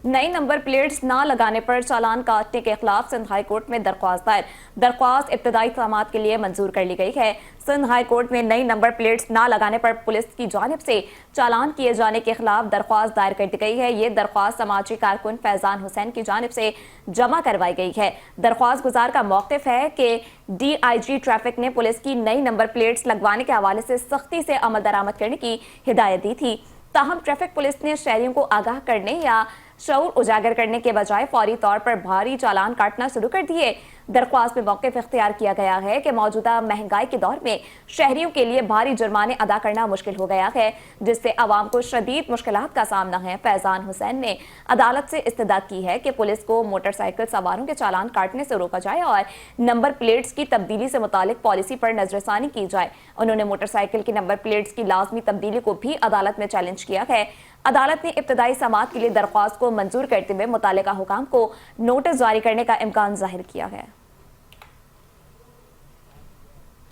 नई number plates ना लगाने पर चालान काटने के खिलाफ सिंध हाई कोर्ट में दरख्वास्त दायर। दरख्वास्त इब्तदाई इक़दामात के लिए मंजूर कर ली गई है। सिंध हाई कोर्ट में नई नंबर प्लेट्स ना लगाने पर पुलिस की जानिब से चालान किए जाने के खिलाफ दरख्वास्त दायर कर दी गई है। ये दरख्वास्त समाजी कारकुन फैजान हुसैन की जानिब से जमा करवाई गई है। दरख्वास्त गुजार का मौक़िफ़ है कि DIG ट्रैफिक ने पुलिस की नई नंबर प्लेट्स लगवाने के हवाले से सख्ती से अमल दरामद करने की हिदायत दी थी। ताहम ट्रैफिक पुलिस ने शहरियों को आगाह करने या शऊर उजागर करने के बजाय फौरी तौर पर भारी चालान काटना शुरू कर दिए। दरख्वास्त में मौक़िफ़ इख्तियार किया गया है कि मौजूदा महंगाई के दौर में शहरियों के लिए भारी जुर्माने अदा करना मुश्किल हो गया है, जिससे आवाम को शदीद मुश्किलात का सामना है। फैजान हुसैन ने अदालत से इस्तदाद की है कि पुलिस को मोटरसाइकिल सवारों के चालान काटने से रोका जाए और नंबर प्लेट्स की तब्दीली से मुतालिक पॉलिसी पर नजरसानी की जाए। उन्होंने मोटरसाइकिल की नंबर प्लेट्स की लाजमी तब्दीली को भी अदालत में चैलेंज किया है। अदालत ने इब्तदाई समाअत के लिए दरख्वास्त को मंजूर करते हुए मुतालिका हुकाम को नोटिस जारी करने का इम्कान जाहिर किया है।